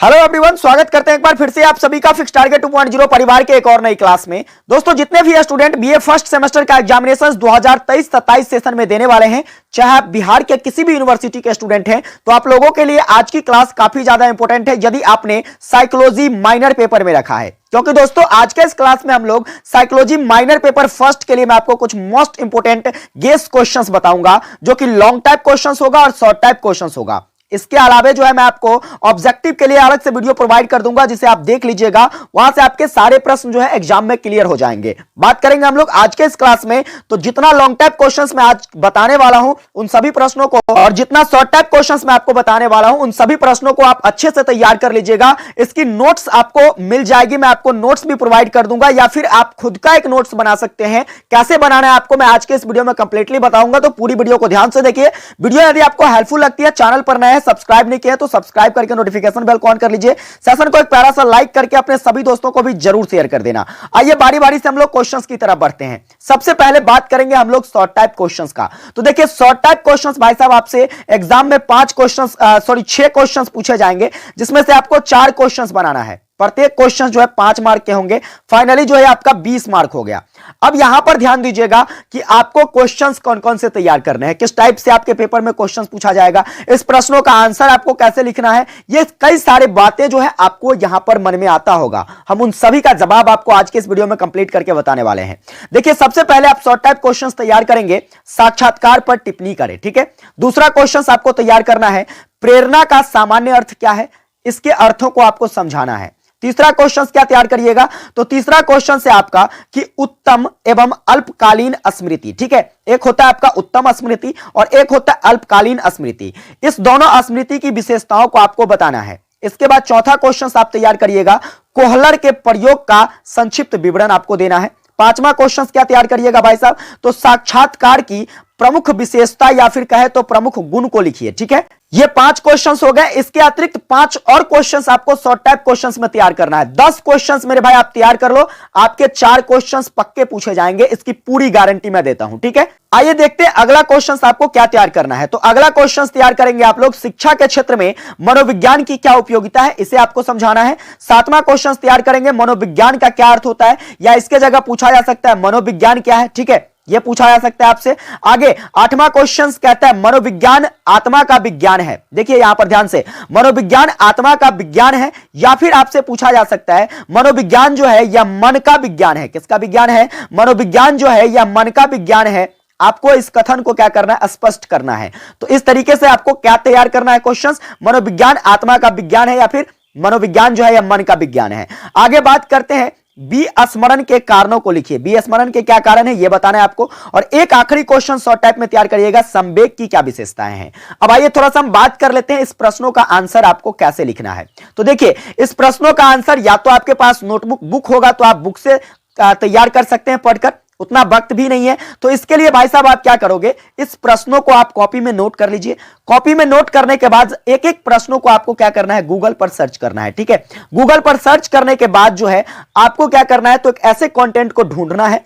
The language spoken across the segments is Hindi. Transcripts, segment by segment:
हेलो एवरीवन, स्वागत करते हैं एक बार फिर से आप सभी का फिक्स टारगेट 2.0 परिवार के एक और नई क्लास में। दोस्तों, जितने भी स्टूडेंट बीए फर्स्ट सेमेस्टर का एग्जामिनेशंस 2023-27 सेशन में देने वाले हैं, चाहे आप बिहार के किसी भी यूनिवर्सिटी के स्टूडेंट हैं, तो आप लोगों के लिए आज की क्लास काफी ज्यादा इंपॉर्टेंट है यदि आपने साइकोलॉजी माइनर पेपर में रखा है। क्योंकि दोस्तों, आज के इस क्लास में हम लोग साइकोलॉजी माइनर पेपर फर्स्ट के लिए मैं आपको कुछ मोस्ट इंपोर्टेंट गेस क्वेश्चंस बताऊंगा, जो कि लॉन्ग टाइप क्वेश्चंस होगा और शॉर्ट टाइप क्वेश्चंस होगा। इसके अलावा जो है मैं आपको ऑब्जेक्टिव के लिए अलग से वीडियो प्रोवाइड कर दूंगा, जिसे आप देख लीजिएगा। वहां से आपके सारे प्रश्न जो है एग्जाम में क्लियर हो जाएंगे। बात करेंगे हम लोग आज के इस क्लास में, तो जितना लॉन्ग टाइप क्वेश्चंस मैं आज बताने वाला हूं उन सभी प्रश्नों को, और जितना शॉर्ट टाइप क्वेश्चंस मैं आपको बताने वाला हूं उन सभी प्रश्नों को आप अच्छे से तैयार कर लीजिएगा। इसकी नोट्स आपको मिल जाएगी, मैं आपको नोट्स भी प्रोवाइड कर दूंगा, या फिर आप खुद का एक नोट्स बना सकते हैं। कैसे बनाना है आपको मैं आज के इस वीडियो में कंप्लीटली बताऊंगा, तो पूरी वीडियो को ध्यान से देखिए। वीडियो यदि आपको हेल्पफुल लगती है, चैनल पर नए हैं, सब्सक्राइब नहीं किया तो सब्सक्राइब करके नोटिफिकेशन बेल को ऑन कर लीजिए। सेशन को एक प्यारा सा लाइक करके अपने सभी दोस्तों को भी जरूर शेयर कर देना। आइए बारी बारी से हम लोग क्वेश्चंस की तरफ बढ़ते हैं। सबसे पहले बात करेंगे हम लोग शॉर्ट टाइप क्वेश्चंस का। तो देखिए, शॉर्ट टाइप क्वेश्चंस भाई साहब आपसे एग्जाम में 6 क्वेश्चंस पूछे जाएंगे, जिसमें से आपको 4 क्वेश्चंस बनाना है। प्रत्येक क्वेश्चन जो है 5 मार्क के होंगे। फाइनली जो है आपका 20 मार्क हो गया। अब यहां पर ध्यान दीजिएगा कि आपको क्वेश्चंस कौन कौन से तैयार करने हैं, किस टाइप से आपके पेपर में क्वेश्चंस पूछा जाएगा, इस प्रश्नों का आंसर आपको कैसे लिखना है, ये कई सारी बातें जो है आपको यहां पर मन में आता होगा। हम उन सभी का जवाब आपको आज के इस वीडियो में कंप्लीट करके बताने वाले हैं। देखिए, सबसे पहले आप शॉर्ट टाइप क्वेश्चंस तैयार करेंगे, साक्षात्कार पर टिप्पणी करें। ठीक है। दूसरा क्वेश्चन आपको तैयार करना है, प्रेरणा का सामान्य अर्थ क्या है, इसके अर्थों को आपको समझाना है। तीसरा क्वेश्चन क्या तैयार करिएगा, तो तीसरा क्वेश्चन से आपका कि उत्तम एवं अल्पकालीन स्मृति। ठीक है, एक होता है आपका उत्तम स्मृति और एक होता है अल्पकालीन स्मृति। इस दोनों स्मृति की विशेषताओं को आपको बताना है। इसके बाद चौथा क्वेश्चन आप तैयार करिएगा, कोहलर के प्रयोग का संक्षिप्त विवरण आपको देना है। पांचवा क्वेश्चन क्या तैयार करिएगा भाई साहब, तो साक्षात्कार की प्रमुख विशेषता या फिर कहे तो प्रमुख गुण को लिखिए। ठीक है, ये 5 क्वेश्चंस हो गए। इसके अतिरिक्त 5 और क्वेश्चंस आपको शॉर्ट टाइप क्वेश्चंस में तैयार करना है। 10 क्वेश्चंस मेरे भाई आप तैयार कर लो, आपके 4 क्वेश्चंस पक्के पूछे जाएंगे, इसकी पूरी गारंटी मैं देता हूं। ठीक है, आइए देखते हैं अगला क्वेश्चन आपको क्या तैयार करना है। तो अगला क्वेश्चन तैयार करेंगे आप लोग, शिक्षा के क्षेत्र में मनोविज्ञान की क्या उपयोगिता है, इसे आपको समझाना है। 7वां क्वेश्चन तैयार करेंगे, मनोविज्ञान का क्या अर्थ होता है, या इसके जगह पूछा जा सकता है मनोविज्ञान क्या है। ठीक है, यह पूछा जा सकता है आपसे। आगे 8वां क्वेश्चन कहता है मनोविज्ञान आत्मा का विज्ञान है। देखिए यहां पर ध्यान से, मनोविज्ञान आत्मा का विज्ञान है, या फिर आपसे पूछा जा सकता है मनोविज्ञान जो है यह मन का विज्ञान है। किसका विज्ञान है, मनोविज्ञान जो है यह मन का विज्ञान है। आपको इस कथन को क्या करना है, स्पष्ट करना है। तो इस तरीके से आपको क्या तैयार करना है क्वेश्चंस, मनोविज्ञान आत्मा का विज्ञान है या फिर मनोविज्ञान जो है यह मन का विज्ञान है। आगे बात करते हैं, विस्मरण के कारणों को लिखिए। विस्मरण के क्या कारण है यह बताना है आपको। और एक आखिरी क्वेश्चन शॉर्ट टाइप में तैयार करिएगा, संवेग की क्या विशेषताएं हैं। अब आइए थोड़ा सा हम बात कर लेते हैं इस प्रश्नों का आंसर आपको कैसे लिखना है। तो देखिए, इस प्रश्नों का आंसर या तो आपके पास नोटबुक बुक होगा तो आप बुक से तैयार कर सकते हैं पढ़कर, उतना वक्त भी नहीं है। तो इसके लिए भाई साहब आप क्या करोगे, इस प्रश्नों को आप कॉपी में नोट कर लीजिए। कॉपी में नोट करने के बाद एक एक प्रश्नों को आपको क्या करना है, गूगल पर सर्च करना है। ठीक है, गूगल पर सर्च करने के बाद जो है आपको क्या करना है, तो एक ऐसे कंटेंट को ढूंढना है,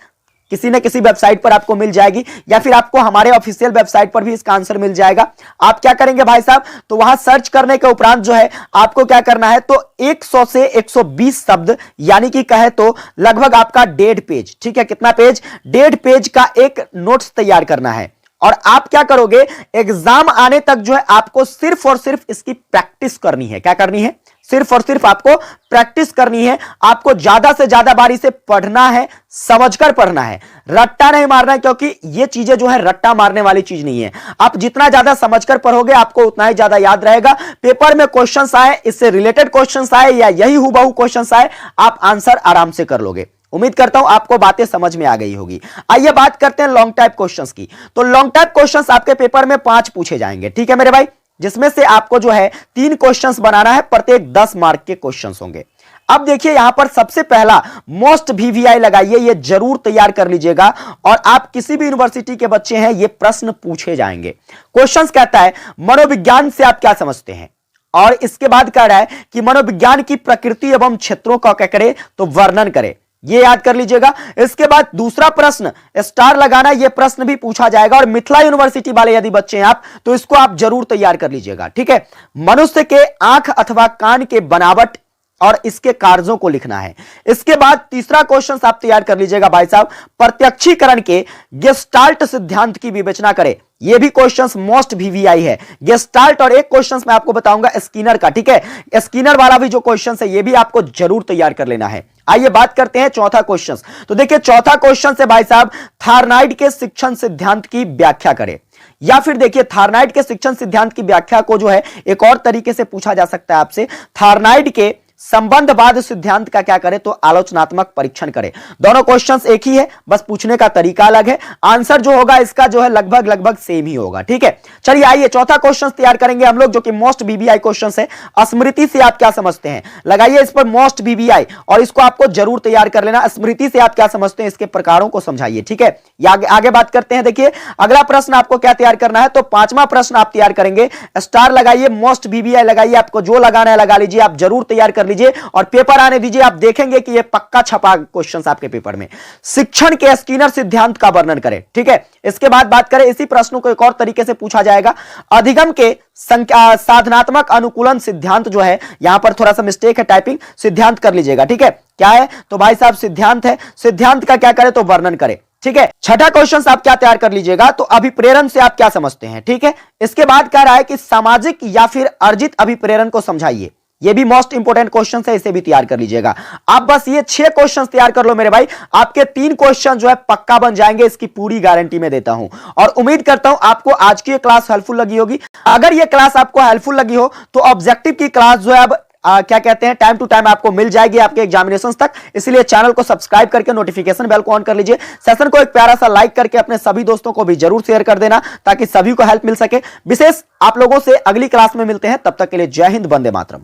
किसी न किसी वेबसाइट पर आपको मिल जाएगी, या फिर आपको हमारे ऑफिशियल वेबसाइट पर भी इसका आंसर मिल जाएगा। आप क्या करेंगे भाई साहब, तो वहां सर्च करने के उपरांत जो है आपको क्या करना है, तो 100 से 120 शब्द, यानी कि कहे तो लगभग आपका 1.5 पेज। ठीक है, कितना पेज, 1.5 पेज का एक नोट्स तैयार करना है। और आप क्या करोगे, एग्जाम आने तक जो है आपको सिर्फ और सिर्फ इसकी प्रैक्टिस करनी है। क्या करनी है, सिर्फ और सिर्फ आपको प्रैक्टिस करनी है। आपको ज्यादा से ज्यादा बारी से पढ़ना है, समझकर पढ़ना है, रट्टा नहीं मारना है, क्योंकि ये चीजें जो है रट्टा मारने वाली चीज नहीं है। आप जितना ज्यादा समझकर पढ़ोगे आपको उतना ही ज्यादा याद रहेगा। पेपर में क्वेश्चंस आए, इससे रिलेटेड क्वेश्चंस आए या यही हुबहू क्वेश्चंस आए, आप आंसर आराम से कर लोगे। उम्मीद करता हूं आपको बातें समझ में आ गई होगी। आइए बात करते हैं लॉन्ग टाइप क्वेश्चंस की। तो लॉन्ग टाइप क्वेश्चंस आपके पेपर में 5 पूछे जाएंगे। ठीक है मेरे भाई, जिसमें से आपको जो है 3 क्वेश्चंस बनाना है, प्रत्येक 10 मार्क के क्वेश्चंस होंगे। अब देखिए यहां पर सबसे पहला मोस्ट वीवीआई लगाइए, ये जरूर तैयार कर लीजिएगा। और आप किसी भी यूनिवर्सिटी के बच्चे हैं, ये प्रश्न पूछे जाएंगे। क्वेश्चंस कहता है मनोविज्ञान से आप क्या समझते हैं, और इसके बाद कह रहा है कि मनोविज्ञान की प्रकृति एवं क्षेत्रों का क्या करे, तो वर्णन करे। ये याद कर लीजिएगा। इसके बाद दूसरा प्रश्न स्टार लगाना, यह प्रश्न भी पूछा जाएगा और मिथिला यूनिवर्सिटी वाले यदि बच्चे हैं आप तो इसको आप जरूर तैयार कर लीजिएगा, ठीक है। मनुष्य के आंख अथवा कान के बनावट और इसके कार्यों को लिखना है। इसके बाद तीसरा क्वेश्चन आप तैयार कर लीजिएगा भाई साहब, प्रत्यक्षीकरण के गेस्टाल्ट सिद्धांत की विवेचना करें। यह भी क्वेश्चंस मोस्ट वीवीआई है, गेस्टाल्ट और एक क्वेश्चंस मैं आपको बताऊंगा स्किनर का, ठीक है। स्किनर वाला भी जो क्वेश्चन है यह भी आपको जरूर तैयार कर लेना है। आइए बात करते हैं चौथा क्वेश्चन। तो देखिए चौथा क्वेश्चन से भाई साहब, थार्नाइड के शिक्षण सिद्धांत की व्याख्या करें। या फिर देखिए थार्नाइड के शिक्षण सिद्धांत की व्याख्या को जो है एक और तरीके से पूछा जा सकता है आपसे, थार्नाइड के संबंधवाद सिद्धांत का क्या करें तो आलोचनात्मक परीक्षण करें। दोनों क्वेश्चंस एक ही है, बस पूछने का तरीका अलग है। आंसर जो होगा इसका जो है लगभग सेम ही होगा, ठीक है। चलिए आइए चौथा क्वेश्चन तैयार करेंगे हम लोग, जो कि मोस्ट बीबीआई क्वेश्चन है। स्मृति से आप क्या समझते हैं, लगाइए इस पर मोस्ट बीबीआई और इसको आपको जरूर तैयार कर लेना। स्मृति से आप क्या समझते हैं, इसके प्रकारों को समझाइए, ठीक है। आगे बात करते हैं। देखिए अगला प्रश्न आपको क्या तैयार करना है, तो पांचवा प्रश्न आप तैयार करेंगे। स्टार लगाइए, मोस्ट बीबीआई लगाइए, आपको जो लगाना है लगा लीजिए, आप जरूर तैयार कर लीजिए और पेपर आने दीजिए। आप देखेंगे कि ये पक्का छपा क्वेश्चंस आपके पेपर में। शिक्षण के स्किनर सिद्धांत का वर्णन करें, ठीक है। इसके बाद बात करें, इसी प्रश्न को एक और तरीके से पूछा जाएगा, अधिगम के साधनात्मक अनुकूलन सिद्धांत जो है, यहां पर थोड़ा सा मिस्टेक है टाइपिंग, सिद्धांत कर लीजिएगा, ठीक है। क्या है तो भाई साहब सिद्धांत है, सिद्धांत का क्या करें तो वर्णन करें, ठीक है। छठा क्वेश्चन आप क्या तैयार कर लीजिएगा, तो अभिप्रेरण से आप क्या समझते हैं, ठीक है। इसके बाद कह रहा है कि सामाजिक या फिर अर्जित अभिप्रेरण को समझाइए। ये भी मोस्ट इंपोर्टेंट क्वेश्चन है, इसे भी तैयार कर लीजिएगा। आप बस ये 6 क्वेश्चन तैयार कर लो मेरे भाई, आपके 3 क्वेश्चन जो है पक्का बन जाएंगे, इसकी पूरी गारंटी में देता हूं। और उम्मीद करता हूं आपको आज की क्लास हेल्पफुल लगी होगी। अगर ये क्लास आपको हेल्पफुल लगी हो तो ऑब्जेक्टिव की क्लास जो है अब क्या कहते हैं टाइम टू टाइम आपको मिल जाएगी आपके एग्जामिनेशन तक। इसलिए चैनल को सब्सक्राइब करके नोटिफिकेशन बेल को ऑन कर लीजिए। सेशन को एक प्यारा सा लाइक करके अपने सभी दोस्तों को भी जरूर शेयर कर देना, ताकि सभी को हेल्प मिल सके। विशेष आप लोगों से अगली क्लास में मिलते हैं, तब तक के लिए जय हिंद, वंदे मातरम।